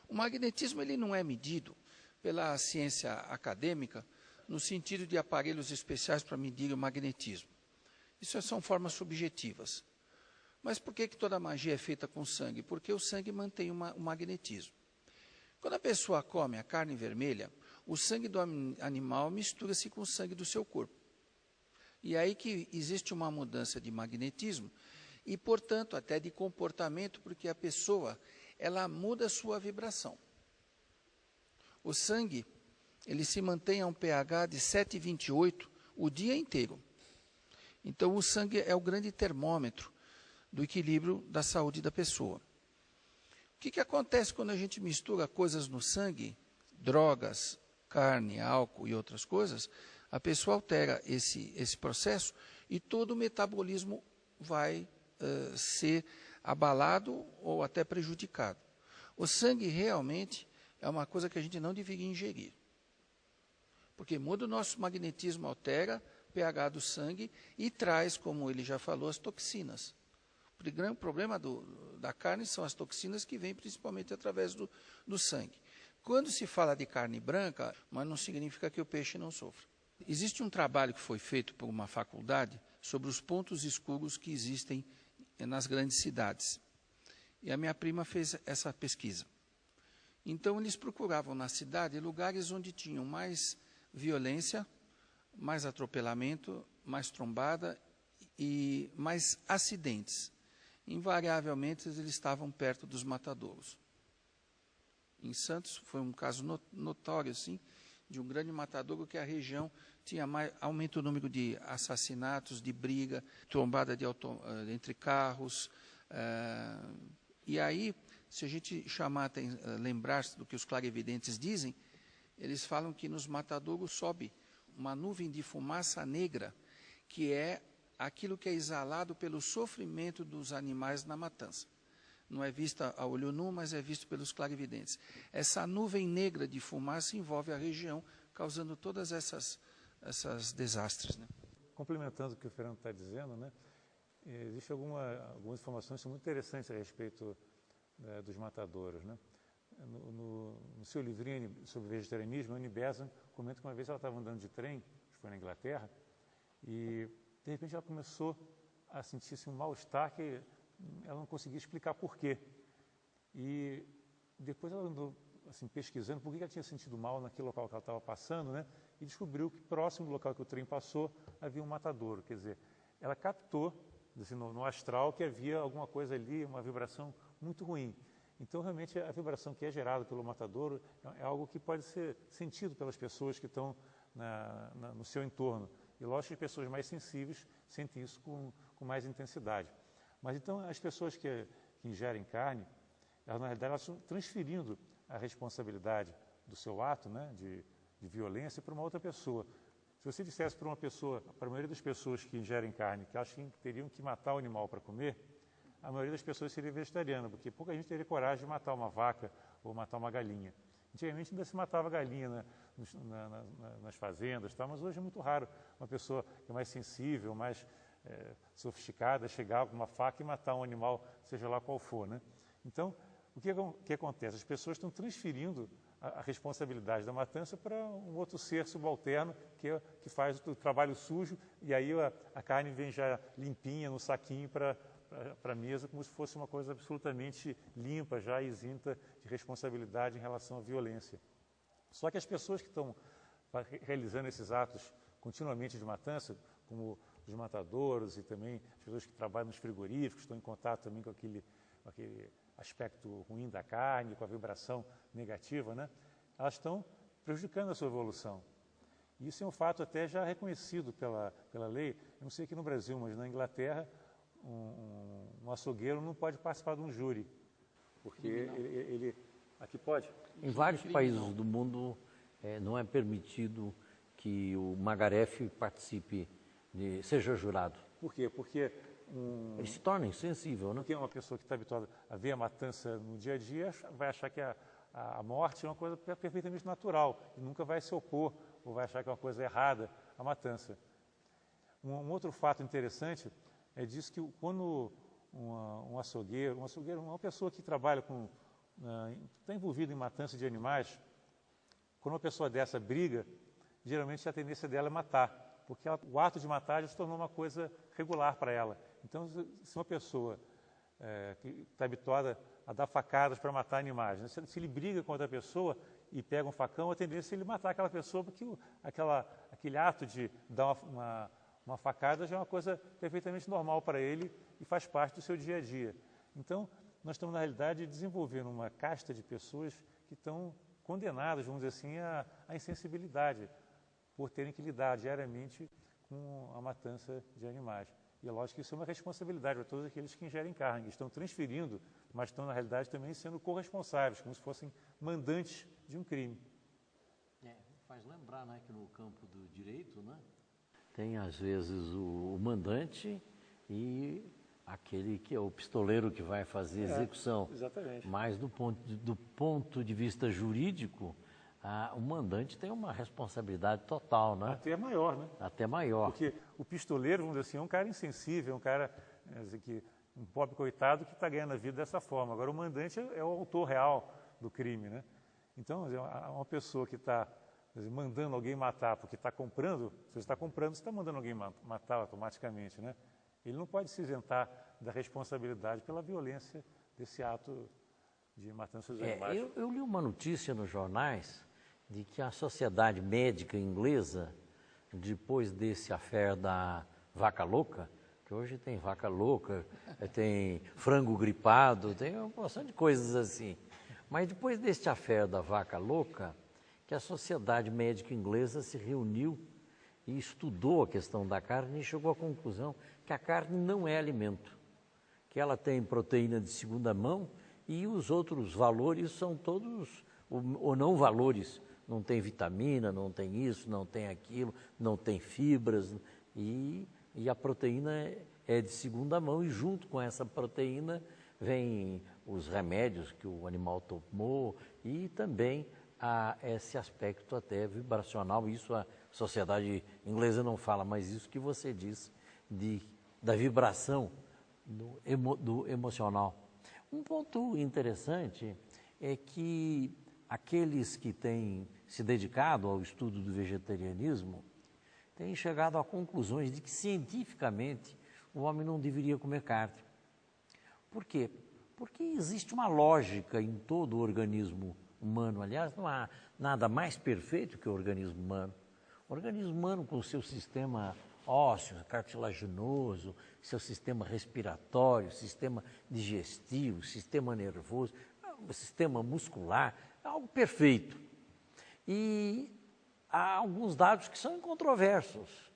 O magnetismo ele não é medido pela ciência acadêmica no sentido de aparelhos especiais para medir o magnetismo. Isso são formas subjetivas. Mas por que toda a magia é feita com sangue? Porque o sangue mantém o magnetismo. Quando a pessoa come a carne vermelha, o sangue do animal mistura-se com o sangue do seu corpo. E aí que existe uma mudança de magnetismo e, portanto, até de comportamento, porque a pessoa, ela muda a sua vibração. O sangue, ele se mantém a um pH de 7,28 o dia inteiro. Então, o sangue é o grande termômetro do equilíbrio da saúde da pessoa. O que acontece quando a gente mistura coisas no sangue, drogas, carne, álcool e outras coisas? A pessoa altera esse processo e todo o metabolismo vai ser abalado ou até prejudicado. O sangue realmente é uma coisa que a gente não deveria ingerir. Porque muda o nosso magnetismo, altera o pH do sangue e traz, como ele já falou, as toxinas. O grande problema da carne são as toxinas que vêm principalmente através do sangue. Quando se fala de carne branca, mas não significa que o peixe não sofra. Existe um trabalho que foi feito por uma faculdade sobre os pontos escuros que existem nas grandes cidades. E a minha prima fez essa pesquisa. Então, eles procuravam na cidade lugares onde tinham mais violência, mais atropelamento, mais trombada e mais acidentes. Invariavelmente, eles estavam perto dos matadouros. Em Santos, foi um caso notório, assim, de um grande matadouro que a região tinha aumento o número de assassinatos, de briga, trombada entre carros. E aí, se a gente lembrar-se do que os clarividentes dizem, eles falam que nos matadouros sobe uma nuvem de fumaça negra, que é aquilo que é exalado pelo sofrimento dos animais na matança. Não é vista a olho nu, mas é visto pelos clarividentes. Essa nuvem negra de fumaça envolve a região, causando todas essas desastres, né? Complementando o que o Fernando está dizendo, né, existem algumas informações que são muito interessantes a respeito dos matadouros, né? No seu livrinho sobre vegetarianismo, a Annie Besant comenta que uma vez ela estava andando de trem, que foi na Inglaterra, e de repente ela começou a sentir assim, um mal-estar que ela não conseguia explicar por quê. E depois ela andou assim, pesquisando por que ela tinha sentido mal naquele local que ela estava passando, né? E descobriu que próximo do local que o trem passou havia um matadouro. Quer dizer, ela captou assim, no astral que havia alguma coisa ali, uma vibração muito ruim. Então, realmente, a vibração que é gerada pelo matadouro é algo que pode ser sentido pelas pessoas que estão no seu entorno. E, lógico, que as pessoas mais sensíveis sentem isso com mais intensidade. Mas, então, as pessoas que ingerem carne, elas, na realidade, elas estão transferindo a responsabilidade do seu ato, né, de violência para uma outra pessoa. Se você dissesse para uma pessoa, para a maioria das pessoas que ingerem carne, que acham que teriam que matar o animal para comer, a maioria das pessoas seria vegetariana, porque pouca gente teria coragem de matar uma vaca ou matar uma galinha. Antigamente ainda se matava galinha, né, nas fazendas, tá? Mas hoje é muito raro uma pessoa que é mais sensível, mais sofisticada, chegar com uma faca e matar um animal, seja lá qual for, né? Então, o que acontece? As pessoas estão transferindo a responsabilidade da matança para um outro ser subalterno que faz o trabalho sujo, e aí a carne vem já limpinha no saquinho para a mesa, como se fosse uma coisa absolutamente limpa, já isenta de responsabilidade em relação à violência. Só que as pessoas que estão realizando esses atos continuamente de matança, como os matadouros e também as pessoas que trabalham nos frigoríficos, estão em contato também com aquele aspecto ruim da carne, com a vibração negativa, né? Elas estão prejudicando a sua evolução. E isso é um fato até já reconhecido pela lei. Eu não sei aqui no Brasil, mas na Inglaterra, um açougueiro não pode participar de um júri, porque ele aqui pode. Em vários países do mundo não é permitido que o magarefe participe, seja jurado. Por quê? Porque ele se torna insensível, né? Porque uma pessoa que está habituada a ver a matança no dia a dia vai achar que a morte é uma coisa perfeitamente natural e nunca vai se opor ou vai achar que é uma coisa errada a matança. Um outro fato interessante é disso que quando um açougueiro, uma pessoa que trabalha está envolvida em matança de animais, quando uma pessoa dessa briga, geralmente a tendência dela é matar, porque o ato de matar já se tornou uma coisa regular para ela. Então, se uma pessoa que está habituada a dar facadas para matar animais, né? Se ele briga com outra pessoa e pega um facão, a tendência é ele matar aquela pessoa, porque aquele ato de dar uma facada já é uma coisa perfeitamente normal para ele e faz parte do seu dia a dia. Então, nós estamos, na realidade, desenvolvendo uma casta de pessoas que estão condenadas, vamos dizer assim, à insensibilidade, por terem que lidar diariamente com a matança de animais. E é lógico que isso é uma responsabilidade para todos aqueles que ingerem carne, que estão transferindo, mas estão, na realidade, também sendo corresponsáveis, como se fossem mandantes de um crime. Faz lembrar, né, que no campo do direito, né, tem, às vezes, o mandante e aquele que é o pistoleiro que vai fazer a execução. Exatamente. Mas, do ponto de vista jurídico, o mandante tem uma responsabilidade total, né? Até maior, né? Até maior. Porque o pistoleiro, vamos dizer assim, é um cara insensível, um cara, um pobre coitado que está ganhando a vida dessa forma. Agora, o mandante é o autor real do crime, né? Então, uma pessoa que está mandando alguém matar porque está comprando, se você está comprando, você está mandando alguém matar automaticamente, né? Ele não pode se isentar da responsabilidade pela violência desse ato de matança dos animais. Eu li uma notícia nos jornais de que a Sociedade Médica Inglesa, depois desse affair da vaca louca, que hoje tem vaca louca, tem frango gripado, tem uma porção de coisas assim. Mas depois desse affair da vaca louca, que a Sociedade Médica Inglesa se reuniu e estudou a questão da carne e chegou à conclusão que a carne não é alimento, que ela tem proteína de segunda mão e os outros valores são todos, ou não valores, não tem vitamina, não tem isso, não tem aquilo, não tem fibras, e e a proteína é de segunda mão, e junto com essa proteína vem os remédios que o animal tomou e também esse aspecto até vibracional. Isso a sociedade inglesa não fala, mas isso que você disse da vibração do emocional. Um ponto interessante é que aqueles que têm se dedicado ao estudo do vegetarianismo têm chegado a conclusões de que cientificamente o homem não deveria comer carne. Por quê? Porque existe uma lógica em todo o organismo humano. Aliás, não há nada mais perfeito que o organismo humano. O organismo humano, com o seu sistema ósseo, cartilaginoso, seu sistema respiratório, sistema digestivo, sistema nervoso, sistema muscular, é algo perfeito. E há alguns dados que são incontroversos,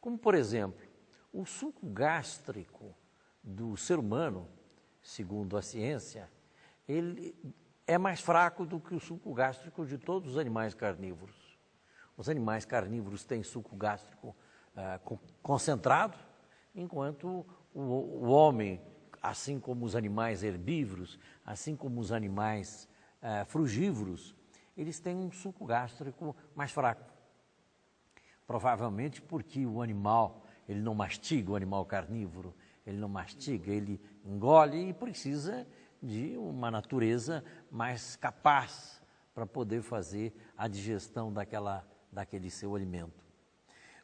como, por exemplo, o suco gástrico do ser humano, segundo a ciência, ele é mais fraco do que o suco gástrico de todos os animais carnívoros. Os animais carnívoros têm suco gástrico concentrado, enquanto o homem, assim como os animais herbívoros, assim como os animais frugívoros, eles têm um suco gástrico mais fraco. Provavelmente porque o animal, ele não mastiga, o animal carnívoro, ele não mastiga, ele engole e precisa de uma natureza mais capaz para poder fazer a digestão daquele seu alimento.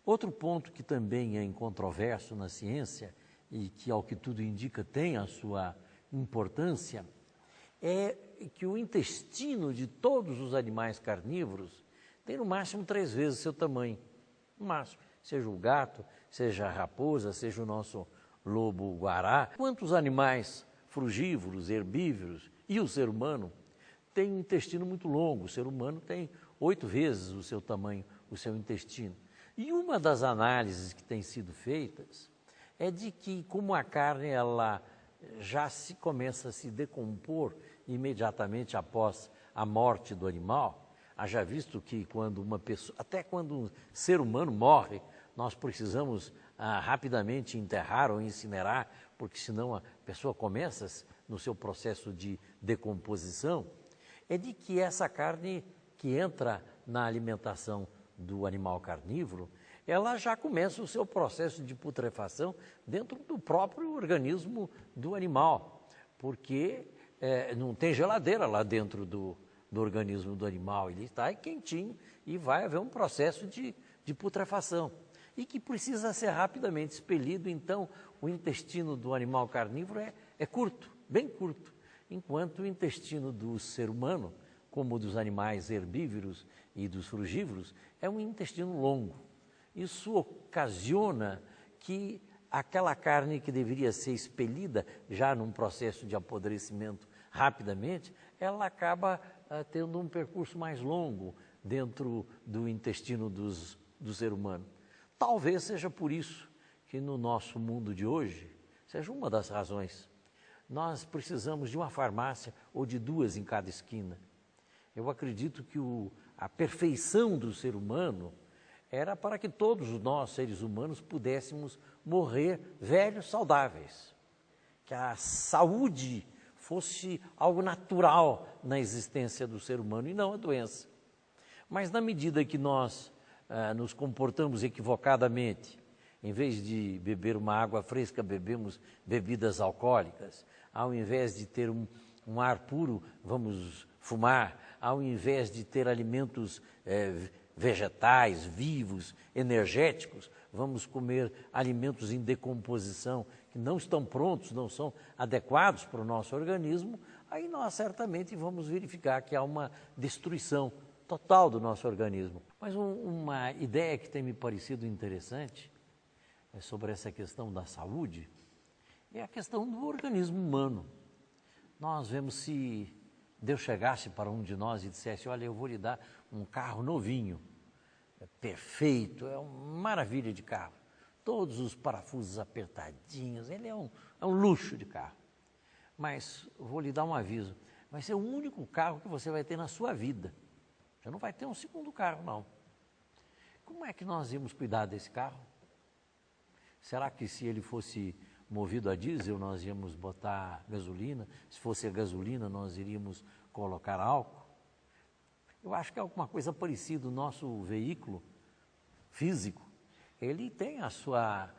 Outro ponto que também é incontroverso na ciência e que, ao que tudo indica, tem a sua importância, é que o intestino de todos os animais carnívoros tem no máximo 3 vezes o seu tamanho. No máximo, seja o gato, seja a raposa, seja o nosso lobo-guará. Quantos animais frugívoros, herbívoros e o ser humano têm um intestino muito longo? O ser humano tem 8 vezes o seu tamanho, o seu intestino. E uma das análises que têm sido feitas é de que, como a carne ela já começa a se decompor imediatamente após a morte do animal, haja visto que quando uma pessoa, até quando um ser humano morre, nós precisamos rapidamente enterrar ou incinerar, porque senão a pessoa começa no seu processo de decomposição, é de que essa carne que entra na alimentação do animal carnívoro, ela já começa o seu processo de putrefação dentro do próprio organismo do animal, porque não tem geladeira lá dentro do organismo do animal, ele está quentinho e vai haver um processo de putrefação e que precisa ser rapidamente expelido. Então, o intestino do animal carnívoro é curto, bem curto, enquanto o intestino do ser humano, como o dos animais herbívoros e dos frugívoros, é um intestino longo. Isso ocasiona que aquela carne que deveria ser expelida já num processo de apodrecimento rapidamente, ela acaba tendo um percurso mais longo dentro do intestino do ser humano. Talvez seja por isso que no nosso mundo de hoje, seja uma das razões, nós precisamos de uma farmácia ou de 2 em cada esquina. Eu acredito que a perfeição do ser humano era para que todos nós, seres humanos, pudéssemos morrer velhos saudáveis, que a saúde fosse algo natural na existência do ser humano e não a doença. Mas na medida que nós nos comportamos equivocadamente, em vez de beber uma água fresca, bebemos bebidas alcoólicas, ao invés de ter um ar puro, vamos fumar, ao invés de ter alimentos vegetais, vivos, energéticos, vamos comer alimentos em decomposição, que não estão prontos, não são adequados para o nosso organismo, aí nós certamente vamos verificar que há uma destruição total do nosso organismo. Mas uma ideia que tem me parecido interessante sobre essa questão da saúde é a questão do organismo humano. Nós vemos, se Deus chegasse para um de nós e dissesse: olha, eu vou lhe dar um carro novinho, perfeito, é uma maravilha de carro, todos os parafusos apertadinhos, ele é um luxo de carro. Mas vou lhe dar um aviso: vai ser o único carro que você vai ter na sua vida. Você não vai ter um segundo carro, não. Como é que nós íamos cuidar desse carro? Será que se ele fosse movido a diesel, nós íamos botar gasolina? Se fosse a gasolina, nós iríamos colocar álcool? Eu acho que é alguma coisa parecida. O nosso veículo físico, ele tem as suas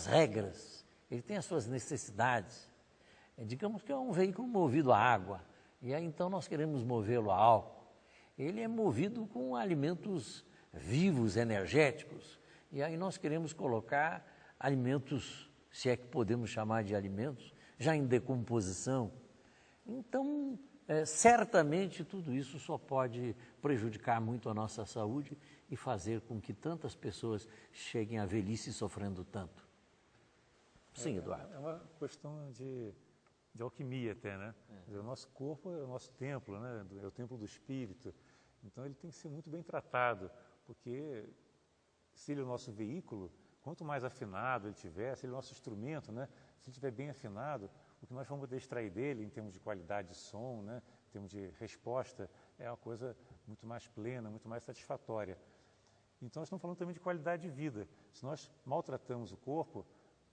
regras, ele tem as suas necessidades. Digamos que é um veículo movido a água, e aí então nós queremos movê-lo a álcool. Ele é movido com alimentos vivos, energéticos, e aí nós queremos colocar alimentos, se é que podemos chamar de alimentos, já em decomposição. Então, certamente tudo isso só pode prejudicar muito a nossa saúde e fazer com que tantas pessoas cheguem à velhice sofrendo tanto. Sim, Eduardo. É uma questão de alquimia até, né? O nosso corpo é o nosso templo, né? É o templo do espírito. Então ele tem que ser muito bem tratado, porque se ele é o nosso veículo, quanto mais afinado ele tiver, se ele é o nosso instrumento, né? Se ele estiver bem afinado, o que nós vamos poder extrair dele em termos de qualidade de som, né? Em termos de resposta, é uma coisa muito mais plena, muito mais satisfatória. Então nós estamos falando também de qualidade de vida. Se nós maltratamos o corpo,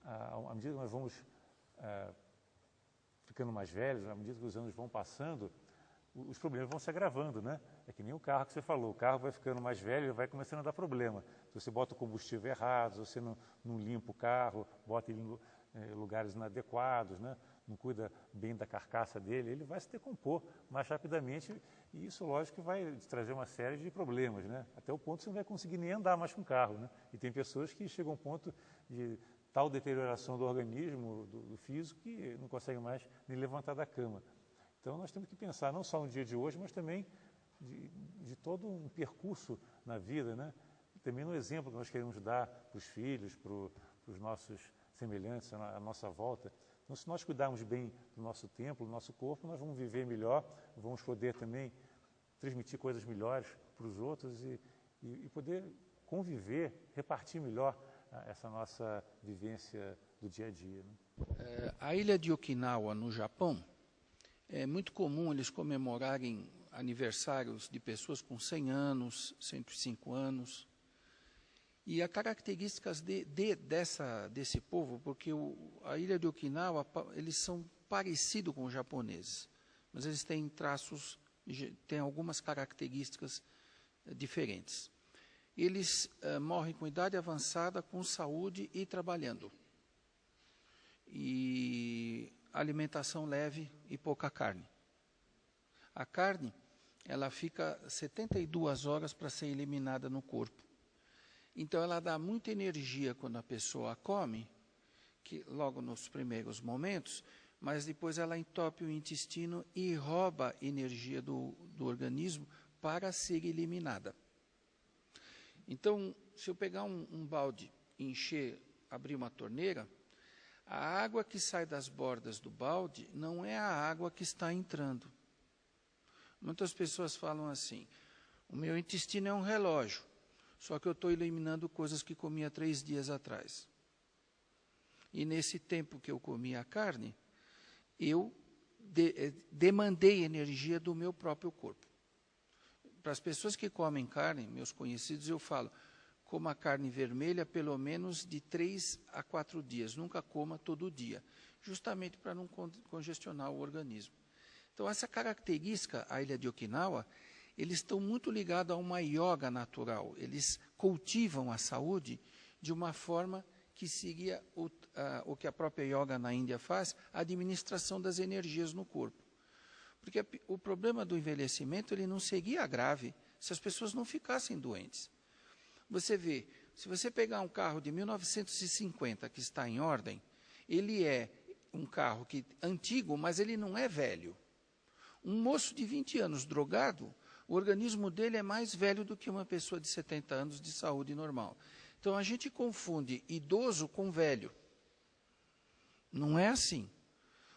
à medida que nós vamos ficando mais velhos, à medida que os anos vão passando, os problemas vão se agravando, né? É que nem o carro que você falou, o carro vai ficando mais velho e vai começando a dar problema. Se você bota o combustível errado, se você não limpa o carro, bota ele em lugares inadequados, né? Não cuida bem da carcaça dele, ele vai se decompor mais rapidamente e isso, lógico, que vai trazer uma série de problemas, né? Até o ponto que você não vai conseguir nem andar mais com o carro, né? E tem pessoas que chegam ao ponto de tal deterioração do organismo, do físico, que não conseguem mais nem levantar da cama. Então nós temos que pensar não só no dia de hoje, mas também de todo um percurso na vida, né? Também no exemplo que nós queremos dar para os filhos, para os nossos semelhantes, à nossa volta. Então, se nós cuidarmos bem do nosso templo, do nosso corpo, nós vamos viver melhor, vamos poder também transmitir coisas melhores para os outros e poder conviver, repartir melhor essa nossa vivência do dia a dia, né? A ilha de Okinawa, no Japão, é muito comum eles comemorarem aniversários de pessoas com 100 anos, 105 anos. E as características desse povo, porque a ilha de Okinawa, eles são parecidos com os japoneses, mas eles têm têm algumas características diferentes. Eles morrem com idade avançada, com saúde e trabalhando. E alimentação leve e pouca carne. A carne, ela fica 72 horas para ser eliminada no corpo. Então, ela dá muita energia quando a pessoa come, que logo nos primeiros momentos, mas depois ela entope o intestino e rouba energia do organismo para ser eliminada. Então, se eu pegar um balde e encher, abrir uma torneira, a água que sai das bordas do balde não é a água que está entrando. Muitas pessoas falam assim, o meu intestino é um relógio, só que eu estou eliminando coisas que comi há 3 dias atrás. E nesse tempo que eu comi a carne, eu demandei energia do meu próprio corpo. Para as pessoas que comem carne, meus conhecidos, eu falo, coma carne vermelha pelo menos de 3 a 4 dias, nunca coma todo dia, justamente para não congestionar o organismo. Então, essa característica, a ilha de Okinawa, eles estão muito ligados a uma yoga natural. Eles cultivam a saúde de uma forma que seguia o que a própria yoga na Índia faz, a administração das energias no corpo. Porque o problema do envelhecimento ele não seria grave se as pessoas não ficassem doentes. Você vê, se você pegar um carro de 1950 que está em ordem, ele é um carro antigo, mas ele não é velho. Um moço de 20 anos drogado, o organismo dele é mais velho do que uma pessoa de 70 anos de saúde normal. Então, a gente confunde idoso com velho. Não é assim.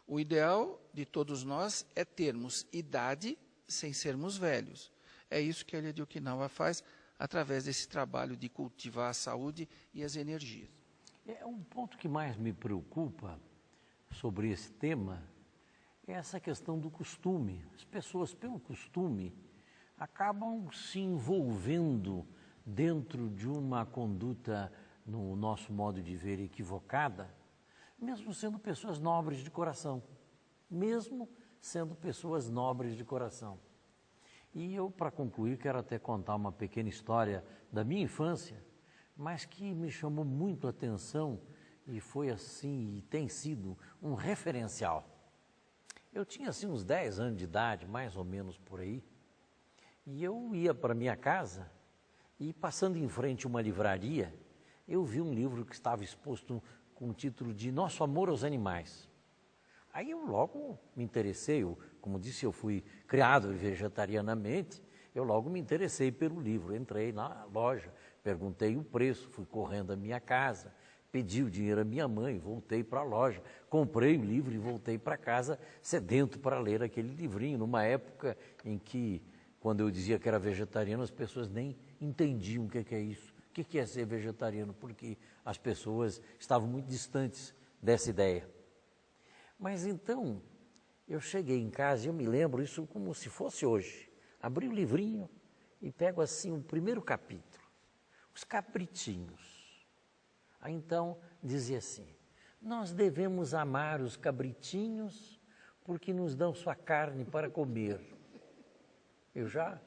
O ideal de todos nós é termos idade sem sermos velhos. É isso que a ilha de Okinawa faz através desse trabalho de cultivar a saúde e as energias. Um ponto que mais me preocupa sobre esse tema é essa questão do costume. As pessoas, pelo costume, acabam se envolvendo dentro de uma conduta no nosso modo de ver equivocada, mesmo sendo pessoas nobres de coração. Mesmo sendo pessoas nobres de coração. E eu, para concluir, quero até contar uma pequena história da minha infância, mas que me chamou muito a atenção e foi assim, e tem sido um referencial. Eu tinha assim uns 10 anos de idade, mais ou menos por aí, e eu ia para minha casa e passando em frente a uma livraria, eu vi um livro que estava exposto com o título de Nosso Amor aos Animais. Aí eu logo me interessei, como disse, eu fui criado vegetarianamente, eu logo me interessei pelo livro. Entrei na loja, perguntei o preço, fui correndo à minha casa, pedi o dinheiro à minha mãe, voltei para a loja, comprei o livro e voltei para casa sedento para ler aquele livrinho, numa época em que, quando eu dizia que era vegetariano, as pessoas nem entendiam o que é isso, o que é ser vegetariano, porque as pessoas estavam muito distantes dessa ideia. Mas então, eu cheguei em casa e eu me lembro isso como se fosse hoje. Abri o livrinho e pego assim o primeiro capítulo, os cabritinhos. Aí então dizia assim, nós devemos amar os cabritinhos porque nos dão sua carne para comer. Eu já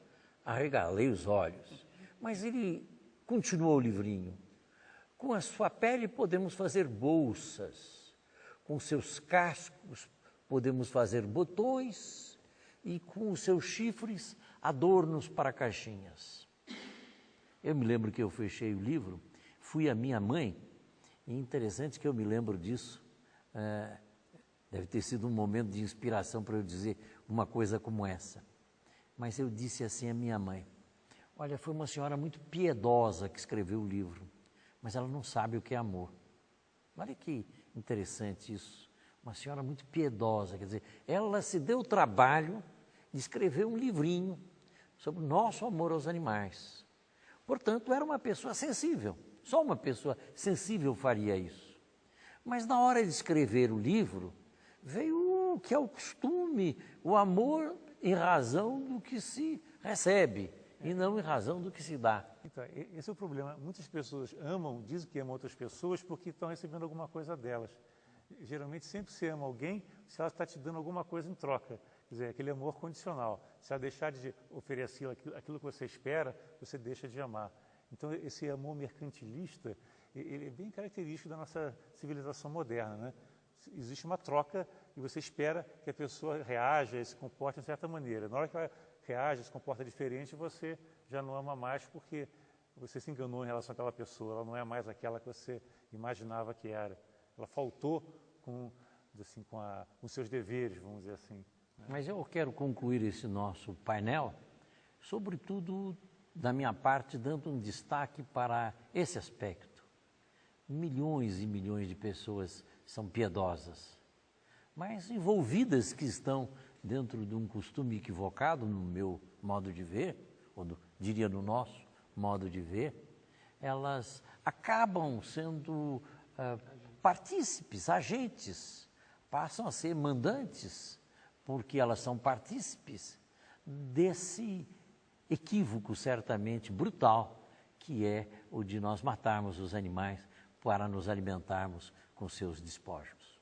arregalei os olhos, mas ele continuou o livrinho. Com a sua pele podemos fazer bolsas. Com seus cascos podemos fazer botões e com os seus chifres adornos para caixinhas. Eu me lembro que eu fechei o livro, fui à minha mãe, e interessante que eu me lembro disso, deve ter sido um momento de inspiração para eu dizer uma coisa como essa. Mas eu disse assim à minha mãe, olha, foi uma senhora muito piedosa que escreveu o livro, mas ela não sabe o que é amor. Olha que interessante isso, uma senhora muito piedosa, quer dizer, ela se deu o trabalho de escrever um livrinho sobre o nosso amor aos animais. Portanto, era uma pessoa sensível, só uma pessoa sensível faria isso. Mas na hora de escrever o livro, veio o que é o costume, o amor em razão do que se recebe e não em razão do que se dá. Então, esse é o problema. Muitas pessoas amam, dizem que amam outras pessoas porque estão recebendo alguma coisa delas. Geralmente, sempre se ama alguém se ela está te dando alguma coisa em troca. Quer dizer, aquele amor condicional. Se ela deixar de oferecer aquilo que você espera, você deixa de amar. Então, esse amor mercantilista, ele é bem característico da nossa civilização moderna, né? Existe uma troca e você espera que a pessoa reaja e se comporte de certa maneira. Na hora que ela reage, se comporta diferente, você já não ama mais porque você se enganou em relação àquela pessoa, ela não é mais aquela que você imaginava que era. Ela faltou com os seus deveres, vamos dizer assim. Né? Mas eu quero concluir esse nosso painel, sobretudo da minha parte, dando um destaque para esse aspecto. Milhões e milhões de pessoas são piedosas, mas envolvidas que estão dentro de um costume equivocado, no meu modo de ver, ou diria no nosso modo de ver, elas acabam sendo partícipes, agentes, passam a ser mandantes, porque elas são partícipes desse equívoco certamente brutal, que é o de nós matarmos os animais para nos alimentarmos com seus despojos.